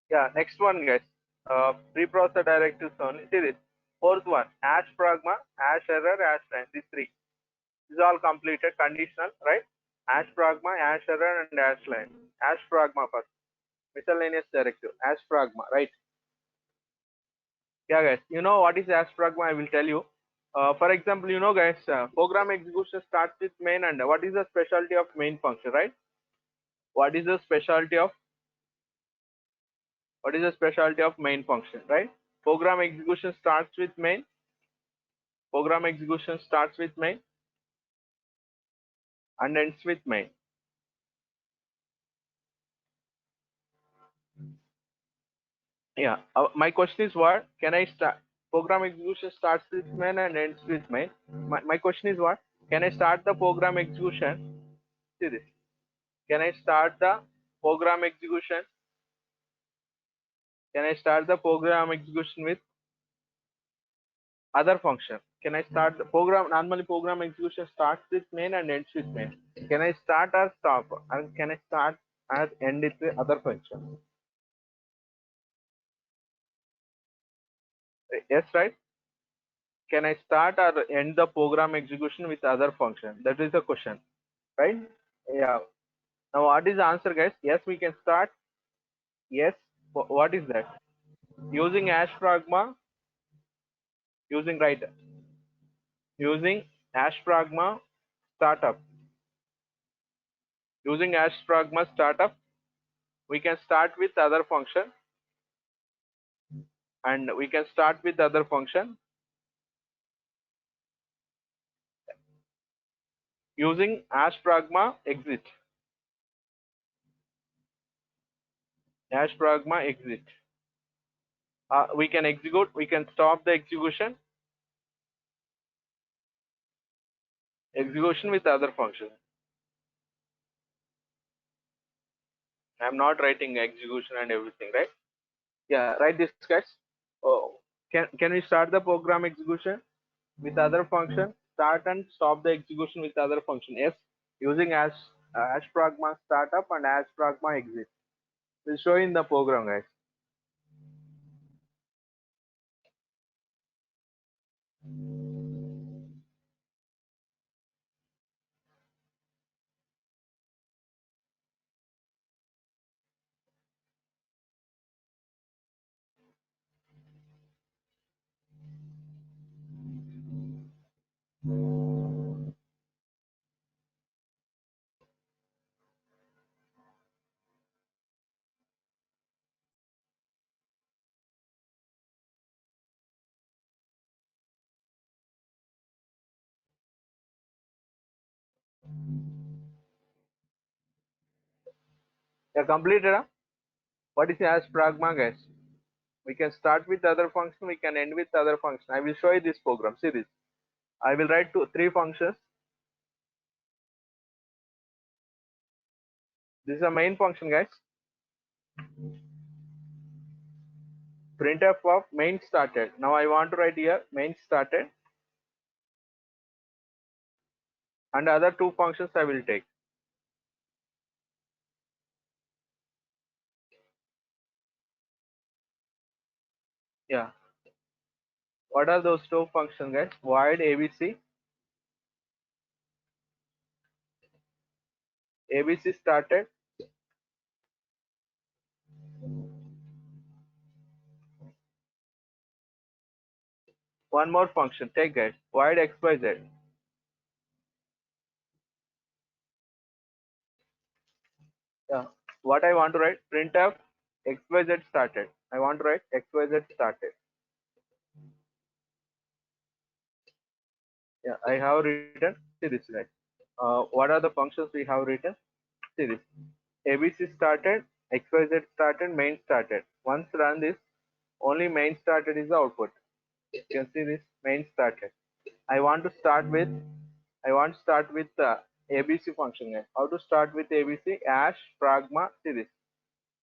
Yeah, next one, guys. Preprocessor directives only. See this. Fourth one, hash pragma, hash error, hash line. These three. This is all completed, conditional, right? Hash pragma, hash error, and hash line. Hash pragma first. Miscellaneous directive. Hash pragma, right? Yeah, guys. You know what is hash pragma? I will tell you. For example, you know, guys, program execution starts with main, and what is the specialty of main function, right? What is the specialty of main function, right? Program execution starts with main. Program execution starts with main and ends with main. Yeah. My question is what? Can I start? Program execution starts with main and ends with main. My question is what? Can I start the program execution? See this. Can I start the program execution? Can I start the program execution with other function? Can I start the program? Normally, program execution starts with main and ends with main. Can I start or stop? And can I start or end it with other function? Yes, right? Can I start or end the program execution with other function? That is the question, right? Yeah. Now, what is the answer, guys? Yes, we can start. Yes. What is that? Using hash pragma, using right, using hash pragma startup, using hash pragma startup, we can start with other function, and we can start with other function using hash pragma exit, hash pragma exit. We can execute, we can stop the execution with other function. I'm not writing execution and everything, right? Yeah, write this, guys. Oh, can we start the program execution with other function? Start and stop the execution with other function. Yes, using hash pragma startup and hash pragma exit. We'll show in the program, guys. Yeah, completed. Huh? What is hash pragma, guys? We can start with other function. We can end with other function. I will show you this program. See this. I will write three functions. This is a main function, guys. Printf of main started. Now I want to write here main started, and other two functions I will take. Yeah. What are those two functions, guys? Void abc, abc started. One more function. Take, guys. Void xyz. Yeah. What I want to write? Printf xyz started. I want to write xyz started. Yeah. I have written. See this, guys. What are the functions we have written? See this. ABC started, XYZ started, main started. Once run this, only main started is the output. You can see this main started. I want to start with the ABC function. How to start with ABC? Hash pragma. See this.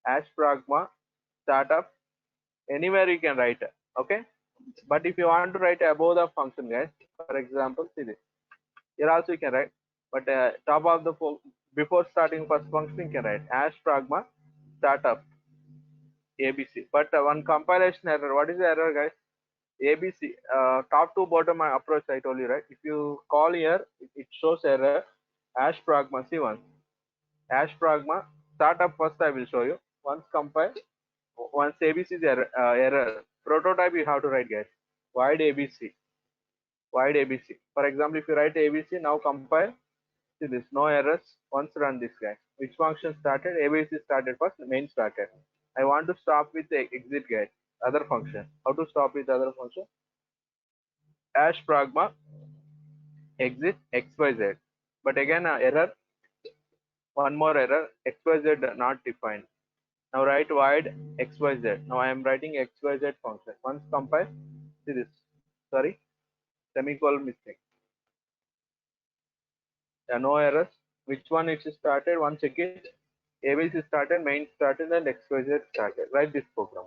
Hash pragma startup. Anywhere you can write. Okay. But if you want to write above the function, guys, for example, see this. Here also you can write, but top of the before starting first function you can write hash pragma startup. ABC. But one compilation error. What is the error, guys? ABC, top to bottom approach I told you, right? If you call here, it shows error. Hash pragma, see once. Hash pragma, startup first I will show you. Once compile, once ABC is error. Prototype you have to write, guys. Void ABC. Void ABC. For example, if you write ABC, now compile, see this, no errors. Once run this guy. Which function started? ABC started first, main started. I want to stop with the exit guys. Other function. How to stop with other function? Hash pragma exit xyz. But again, error, one more error, xyz not defined. Now write void xyz. Now I am writing xyz function. Once compile, see this. Sorry, semicolon mistake. There are no errors. Which one it is started? One check it. ABC started, main started, and xyz started. Write this program.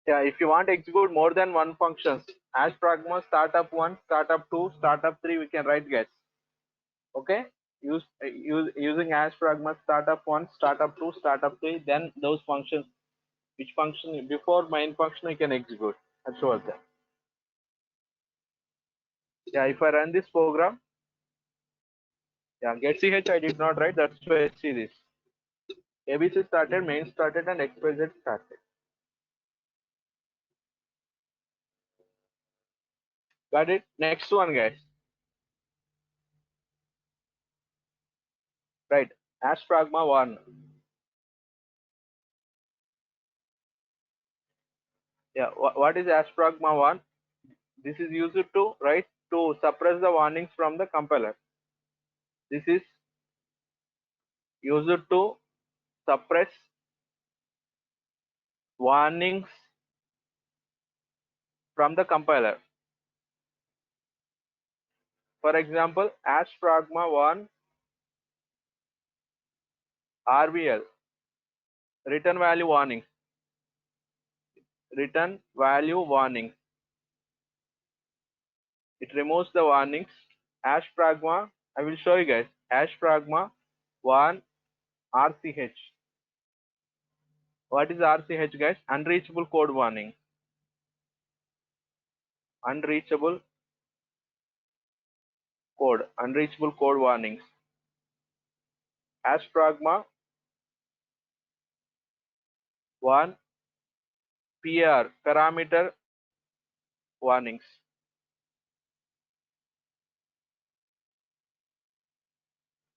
Yeah, if you want to execute more than one functions, hash pragma startup one, startup two, startup three, we can write guys. Okay, using hash pragma startup one, startup two, startup three, then those functions, which function before main function you can execute. That's all there. Yeah, if I run this program, yeah, get ch I did not write. That's why I see this. ABC started, main started, and xyz started. Got it. Next one, guys. Right. Hash pragma one. Yeah. What is hash pragma one? This is used to to suppress the warnings from the compiler. This is used to suppress warnings from the compiler. For example, hash pragma one RVL, return value warnings. Return value warnings. It removes the warnings. Hash pragma, I will show you guys. Hash pragma one RCH. What is RCH, guys? Unreachable code warning. Unreachable code. Unreachable code warnings. Hash pragma one PR, parameter warnings.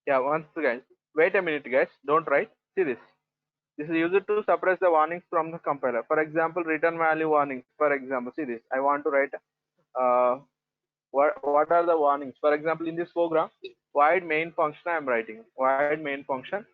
Yeah, once guys. Wait a minute, guys. Don't write. See this. This is used to suppress the warnings from the compiler. For example, return value warnings. For example, see this. I want to write what are the warnings. For example, in this program, void main function I am writing. Void main function.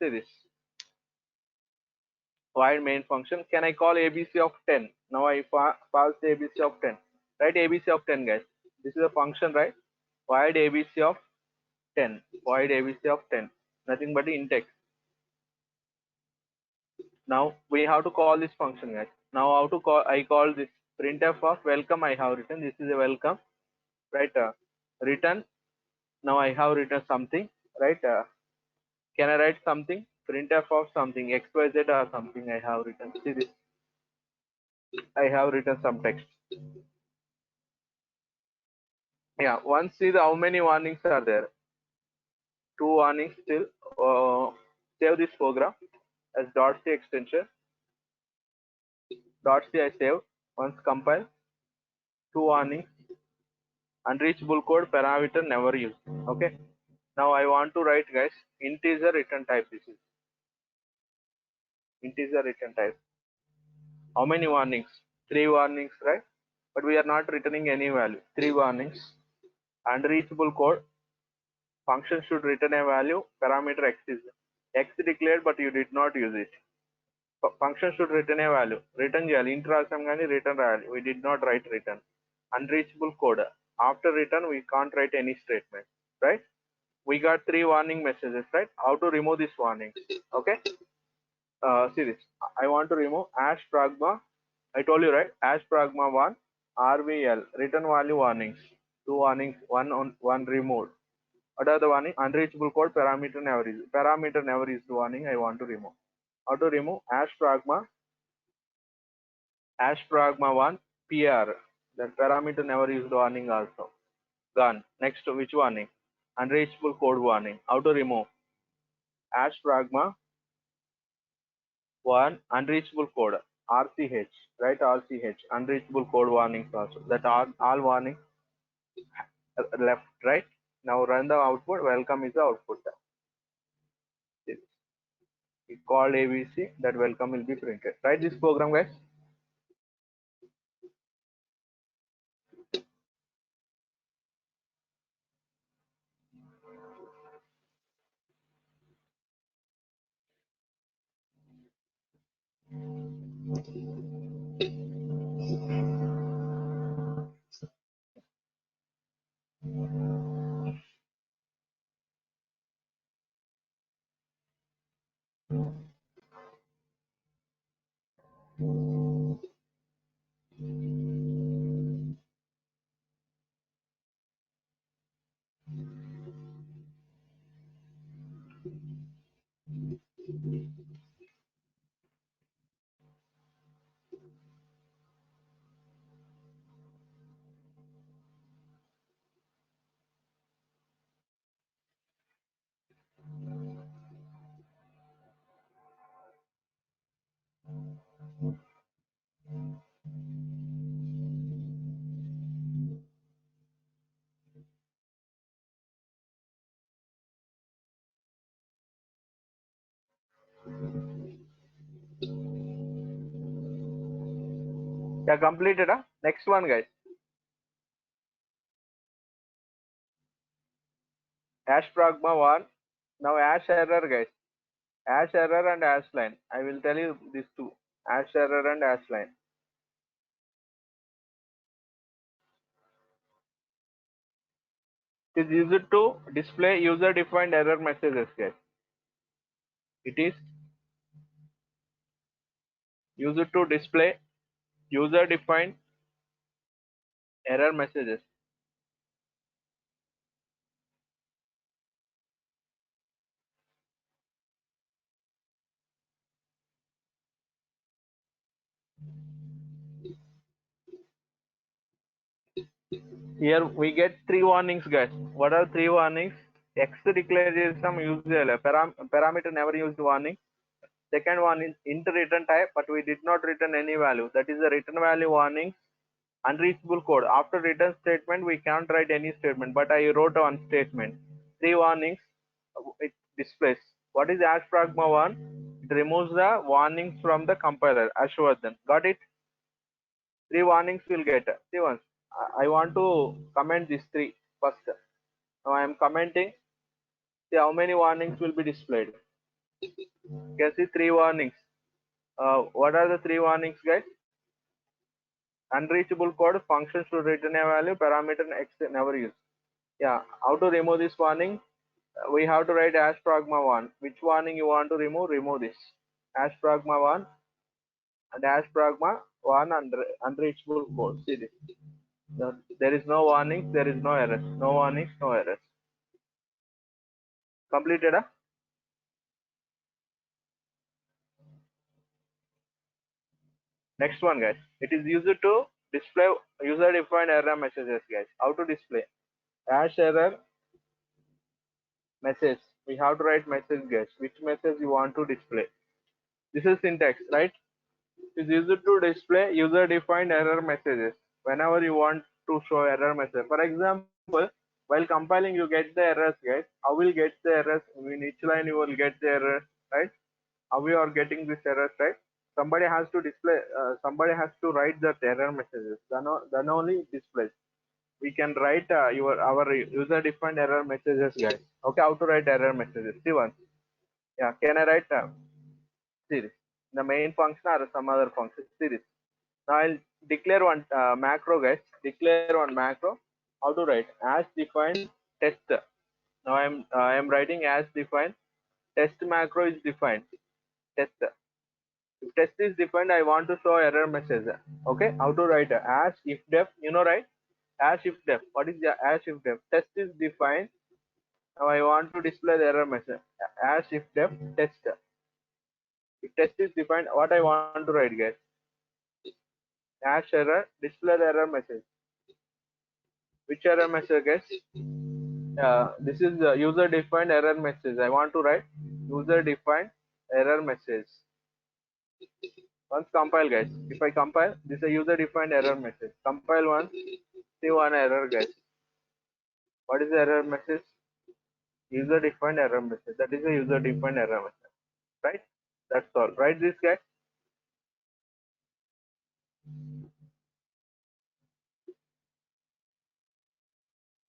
See this. void main function. Can I call ABC of 10? Now I pass the ABC of 10. Right, ABC of 10, guys. This is a function, right? Void ABC of 10. Void ABC of 10. Nothing but the int x. Now we have to call this function, guys. Now how to call? I call this printf of welcome. I have written this is a welcome, right? Return. Now I have written something, right? Can I write something? Printf of something xyz or something. I have written. See this. I have written some text. Yeah. Once see the how many warnings are there? Two warnings still. Save this program as .c extension. .c I save. Once compile. Two warnings. Unreachable code parameter never used. Okay. Now I want to write, guys, integer return type. This is integer return type. How many warnings? Three warnings, right? But we are not returning any value. Three warnings. Unreachable code. Function should return a value. Parameter x is x declared, but you did not use it. Function should return a value. Return చేయాలి. int రాసాం కానీ return రాయాలి. We did not write return. Unreachable code. After return, we can't write any statement, right? We got three warning messages, right? How to remove this warning? Okay. See this. I want to remove hash pragma. I told you, right? Hash pragma 1 RVL return value warnings. Two warnings, one removed. What are the warning? Unreachable code parameter never is. Parameter never is the warning I want to remove. How to remove hash pragma 1 PR. That parameter never used warning also. Gone. Next, which warning? Unreachable code warning. How to remove? Hash pragma 1 unreachable code RCH, right? RCH unreachable code warnings also. That all warnings left, right? Now run the output. Welcome is the output. We called ABC. That welcome will be printed. Write this program, guys. Yeah, completed. Huh? Next one, guys. Hash pragma 1. Now hash error, guys. Hash error and hash line. I will tell you these two. Hash error and hash line. It is used to display user defined error messages, guys. It is used to display user defined error messages. Here we get three warnings, guys. What are three warnings? X declared is some usual parameter never used warning. Second one is int return type, but we did not return any value. That is the return value warning. Unreachable code. After return statement, we can't write any statement, but I wrote one statement. Three warnings. It displays. What is hash pragma 1? It removes the warnings from the compiler. Ashwardhan. Got it? Three warnings will get. See once. I want to comment these three first. Now I am commenting. See how many warnings will be displayed. You can see three warnings. What are the three warnings, guys? Unreachable code, function should return a value, parameter x never used. Yeah, how to remove this warning? We have to write hash pragma 1. Which warning you want to remove? Remove this. Hash pragma 1 and hash pragma 1 unreachable code. See this. There is no warnings, there is no errors. No warnings, no errors. Completed? Next one, guys. It is used to display user-defined error messages, guys. How to display? Hash error message. We have to write message, guys. Which message you want to display? This is syntax, right? It is used to display user-defined error messages. Whenever you want to show error message. For example, while compiling, you get the errors, guys. How will get the errors? In each line, you will get the errors, right? How we are getting this errors, right? Somebody has to display. Somebody has to write that error messages. Then only it displays. We can write our user defined error messages, guys. Okay, how to write error messages? See one. Yeah, can I write series? The main function or some other function series. Now I'll declare one macro, guys. Declare one macro. How to write? As defined test. Now I am writing as defined. Test macro is defined. Test. If test is defined, I want to show error message. Okay, how to write as if def? You know, right? As if def. What is the as if def? Test is defined. Now I want to display the error message. As if def test. If test is defined, what I want to write, guys? Hash error, display the error message. Which error message, guys? This is user defined error message. I want to write user defined error message. Once compile, guys. If I compile, this is a user defined error message. Compile once, see one error, guys. What is the error message? User defined error message. That is a user defined error message, right? That's all. Write this, guys.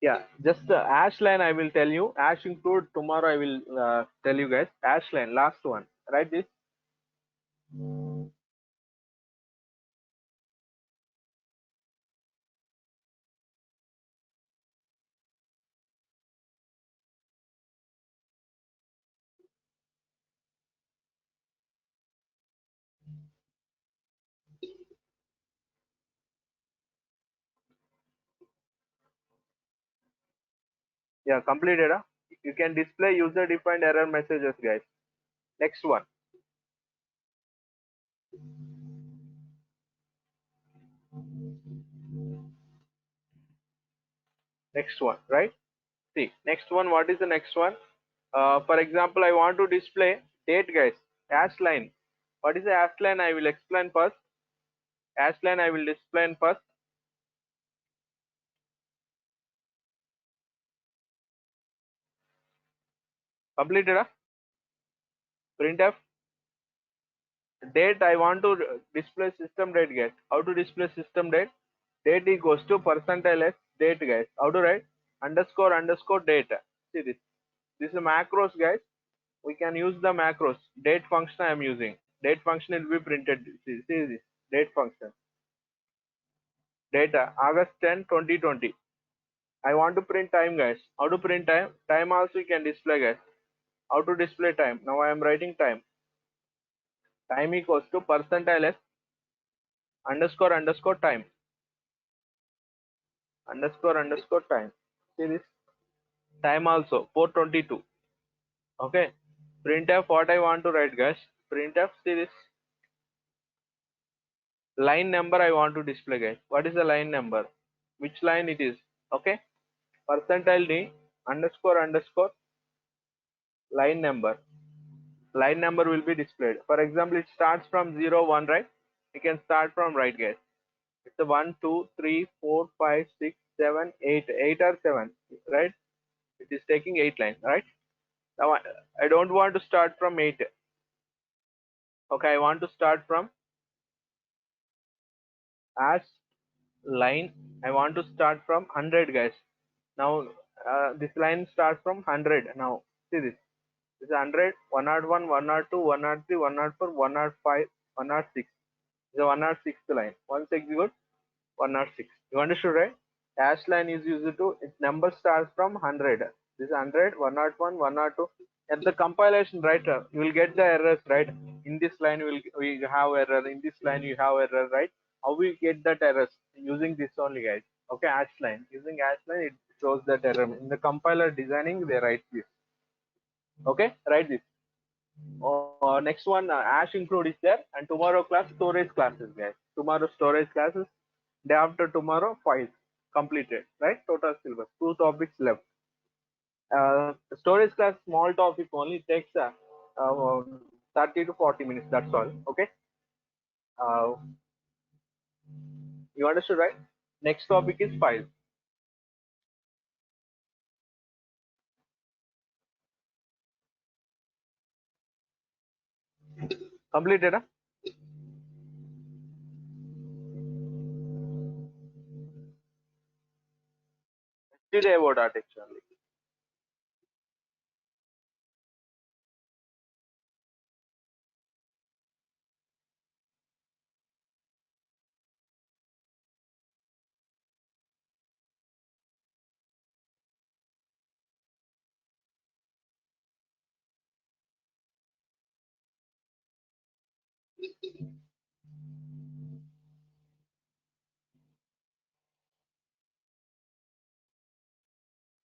Yeah, just the hash line I will tell you. Hash include tomorrow I will tell you, guys. Hash line, last one. Write this. Yeah, completed. You can display user defined error messages, guys. Next one. Next one, right? See, next one. What is the next one? For example, I want to display date, guys. Hash line. What is the hash line? I will explain first. Hash line I will explain first. Completed. Printf. Date I want to display system date, guys. How to display system date? Date equals to percentile s date, guys. How to write? Underscore underscore date. See this. This is macros, guys. We can use the macros. Date function I am using. Date function will be printed. See this. Date function. Data August 10, 2020. I want to print time, guys. How to print time? Time also you can display, guys. How to display time? Now I am writing time. Time equals to percentile s underscore underscore time. Underscore underscore time. See this? Time also 422. Okay. Printf what I want to write, guys. Printf, see this? Line number I want to display, guys. What is the line number? Which line it is? Okay. Percentile d underscore underscore line number. Line number will be displayed. For example, it starts from 0 1, right? You can start from right, guys. It's a 1 2 3 4 5 6 7 8 8 or 7, right? It is taking 8 lines, right? Now I don't want to start from 8. Okay, I want to start from as line. I want to start from 100, guys. Now this line starts from 100. Now see this. This is 100, 101, 102, 103, 104, 105, 106. The 106th line. Once execute 106. You understood, right? Hash line is used to, its number starts from 100. This is 100, 101, 102. At the compilation, right, you will get the errors, right? In this line, we have error. In this line, you have error, right? How we get that errors? Using this only, guys. Okay, hash line. Using hash line, it shows that error. In the compiler designing, they write this. Okay, write this. Next one, hash include is there, and tomorrow class storage classes, guys. Tomorrow storage classes, day after tomorrow files completed, right? Total syllabus, 2 topics left. Storage class, small topic only takes 30 to 40 minutes. That's all. Okay. Uh, you understood, right? Next topic is files. Completed. Huh? Today about architecture only.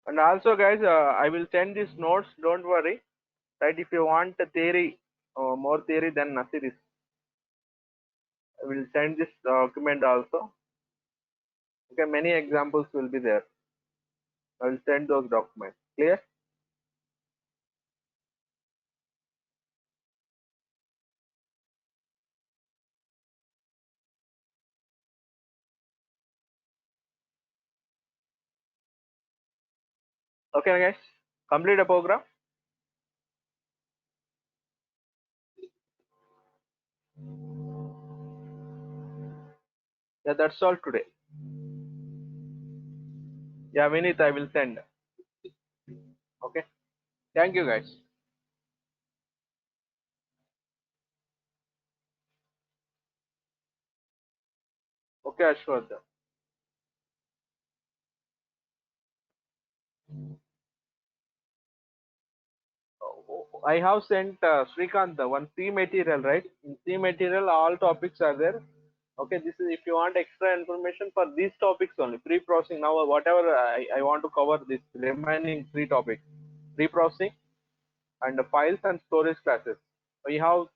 And also, guys, I will send these notes. Don't worry. Right? If you want a theory, more theory than Nasir is, I will send this document also. Okay, many examples will be there. I will send those documents. Clear? Okay, guys. Complete the program. Yeah, that's all today. Yeah, Vinith, I will send. Okay. Thank you, guys. Okay, Ashwardhan. I have sent Srikanth one C material, right? In C material, all topics are there. Okay, this is if you want extra information for these topics only. Pre-processing now, whatever I want to cover this remaining 3 topics. Pre-processing and the files and storage classes. We have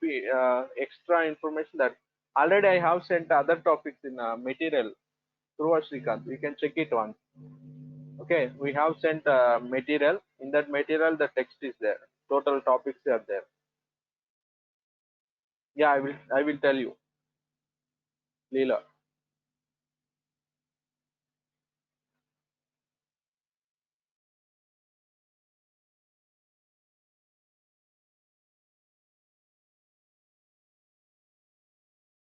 extra information that already I have sent other topics in material through Srikanth. You can check it once. Okay, we have sent material. In that material, the text is there. Total topics are there. Yeah, I will tell you, Leela.